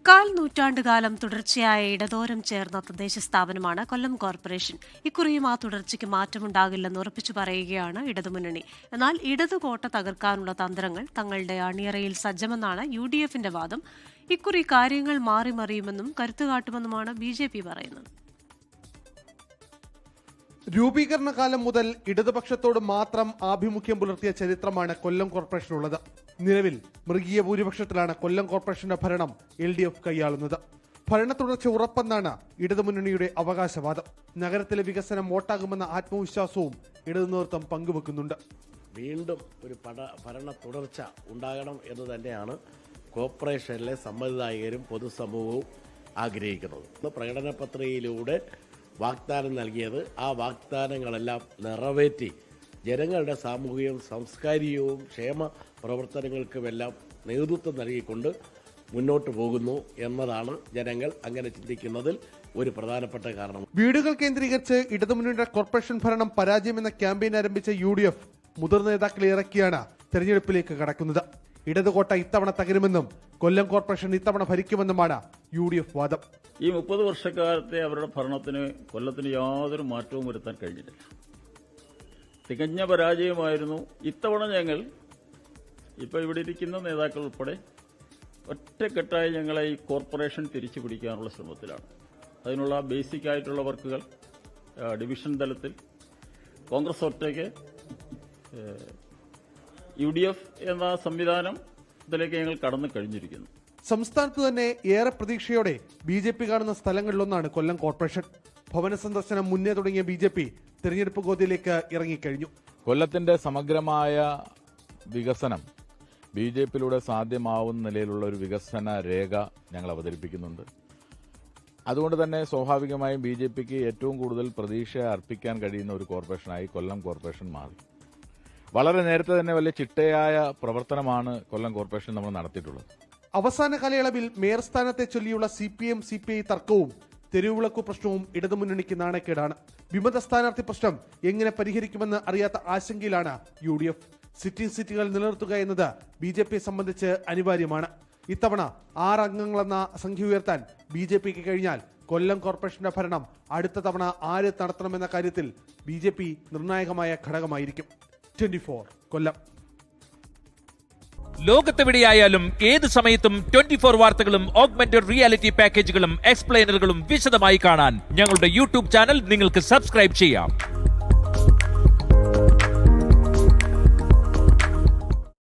കാൽ നൂറ്റാണ്ടുകാലം തുടർച്ചയായ ഇടതോരം ചേർന്ന തദ്ദേശ സ്ഥാപനമാണ് കൊല്ലം കോർപ്പറേഷൻ. ഇക്കുറിയും ആ തുടർച്ചയ്ക്ക് മാറ്റമുണ്ടാകില്ലെന്ന് ഉറപ്പിച്ചു പറയുകയാണ് ഇടതുമുന്നണി. എന്നാൽ ഇടതുകോട്ട തകർക്കാനുള്ള തന്ത്രങ്ങൾ തങ്ങളുടെ അണിയറയിൽ സജ്ജമെന്നാണ് UDFന്റെ വാദം. ഇക്കുറി കാര്യങ്ങൾ മാറിമറിയുമെന്നും കരുത്തുകാട്ടുമെന്നുമാണ് BJP പറയുന്നത്. രൂപീകരണ കാലം മുതൽ ഇടതുപക്ഷത്തോട് മാത്രം ആഭിമുഖ്യം പുലർത്തിയ ചരിത്രമാണ് കൊല്ലം കോർപ്പറേഷനുള്ളത്. നിലവിൽ മൃഗീയ ഭൂരിപക്ഷത്തിലാണ് കൊല്ലം കോർപ്പറേഷന്റെ ഭരണം LDF കൈയാളുന്നത്. ഭരണ തുടർച്ച ഉറപ്പെന്നാണ് ഇടതുമുന്നണിയുടെ അവകാശവാദം. നഗരത്തിലെ വികസനം വോട്ടാകുമെന്ന ആത്മവിശ്വാസവും ഇടതു നേതൃത്വം പങ്കുവെക്കുന്നുണ്ട്. വീണ്ടും ഒരു ഭരണ തുടർച്ച ഉണ്ടാകണം എന്ന് തന്നെയാണ് കോർപ്പറേഷനിലെ സമ്മതിദായകരും പൊതുസമൂഹവും ആഗ്രഹിക്കുന്നത്. പ്രകടന പത്രികയിലൂടെ വാഗ്ദാനം നൽകിയത് ആ വാഗ്ദാനങ്ങളെല്ലാം നിറവേറ്റി ജനങ്ങളുടെ സാമൂഹികവും സാംസ്കാരികവും ക്ഷേമ പ്രവർത്തനങ്ങൾക്കുമെല്ലാം നേതൃത്വം നൽകിക്കൊണ്ട് മുന്നോട്ട് പോകുന്നു എന്നതാണ് ജനങ്ങൾ അങ്ങനെ ചിന്തിക്കുന്നതിൽ ഒരു പ്രധാനപ്പെട്ട കാരണം. വീടുകൾ കേന്ദ്രീകരിച്ച് ഇടതുമുന്നണിയുടെ കോർപ്പറേഷൻ ഭരണം പരാജയമെന്ന ക്യാമ്പയിൻ ആരംഭിച്ച UDF മുതിർന്ന നേതാക്കളെ ഇറക്കിയാണ് തെരഞ്ഞെടുപ്പിലേക്ക് കടക്കുന്നത്. ഇടതുകോട്ട ഇത്തവണ തകരുമെന്നും കൊല്ലം കോർപ്പറേഷൻ ഇത്തവണ ഭരിക്കുമെന്നുമാണ് UDF വാദം. ഈ 30 വർഷക്കാലത്തെ അവരുടെ ഭരണത്തിന് കൊല്ലത്തിന് യാതൊരു മാറ്റവും വരുത്താൻ കഴിഞ്ഞിട്ടില്ല. തികഞ്ഞ പരാജയമായിരുന്നു. ഇത്തവണ ഞങ്ങൾ ഇപ്പോൾ ഇവിടെ ഇരിക്കുന്ന നേതാക്കൾ ഉൾപ്പെടെ ഒറ്റക്കെട്ടായി ഞങ്ങളെ ഈ കോർപ്പറേഷൻ തിരിച്ചു പിടിക്കാനുള്ള ശ്രമത്തിലാണ്. അതിനുള്ള ബേസിക് ആയിട്ടുള്ള വർക്കുകൾ ഡിവിഷൻ തലത്തിൽ കോൺഗ്രസ് ഒറ്റയ്ക്ക് UDF എന്ന സംവിധാനം ഇതിലേക്ക് ഞങ്ങൾ കടന്നു കഴിഞ്ഞിരിക്കുന്നു. സംസ്ഥാനത്ത് തന്നെ ഏറെ പ്രതീക്ഷയോടെ BJP കാണുന്ന സ്ഥലങ്ങളിലൊന്നാണ് കൊല്ലം കോർപ്പറേഷൻ. ഭവന സന്ദർശനം മുന്നേ തുടങ്ങിയ BJP തെരഞ്ഞെടുപ്പ് ഗോതിയിലേക്ക് ഇറങ്ങിക്കഴിഞ്ഞു. കൊല്ലത്തിന്റെ സമഗ്രമായ വികസനം BJPയിലൂടെ സാധ്യമാവുന്ന നിലയിലുള്ള ഒരു വികസന രേഖ ഞങ്ങൾ അവതരിപ്പിക്കുന്നുണ്ട്. അതുകൊണ്ട് തന്നെ സ്വാഭാവികമായും BJPക്ക് ഏറ്റവും കൂടുതൽ പ്രതീക്ഷ അർപ്പിക്കാൻ കഴിയുന്ന ഒരു കോർപ്പറേഷനായി കൊല്ലം കോർപ്പറേഷൻ മാറി. വളരെ നേരത്തെ തന്നെ വലിയ ചിട്ടയായ പ്രവർത്തനമാണ് കൊല്ലം കോർപ്പറേഷൻ നമ്മൾ നടത്തിയിട്ടുള്ളത്. അവസാന കാലയളവിൽ മേയർ സ്ഥാനത്തെ ചൊല്ലിയുള്ള CPM-CPI തർക്കവും തെരുവുവിളക്കു പ്രശ്നവും ഇടതുമുന്നണിക്ക് നാണക്കേടാണ്. വിമത സ്ഥാനാർത്ഥി പ്രശ്നം എങ്ങനെ പരിഹരിക്കുമെന്ന് അറിയാത്ത ആശങ്കയിലാണ് UDF. സിറ്റിംഗ് സീറ്റുകൾ നിലനിർത്തുക എന്നത് BJPയെ സംബന്ധിച്ച് അനിവാര്യമാണ്. ഇത്തവണ 6 അംഗങ്ങളെന്ന സംഖ്യ ഉയർത്താൻ BJPക്ക് കഴിഞ്ഞാൽ കൊല്ലം കോർപ്പറേഷന്റെ ഭരണം അടുത്ത തവണ ആര് നടത്തണമെന്ന കാര്യത്തിൽ BJP നിർണായകമായ ഘടകമായിരിക്കും. 24 കൊല്ലം. ലോകത്തെവിടെയായാലും ഏത് സമയത്തും 24 വാർത്തകളും ഓഗ്മെന്റഡ് റിയാലിറ്റി പാക്കേജുകളും എക്സ്പ്ലെയിനറുകളും വിശദമായി കാണാൻ ഞങ്ങളുടെ YouTube ചാനൽ നിങ്ങൾക്ക് സബ്സ്ക്രൈബ് ചെയ്യാം.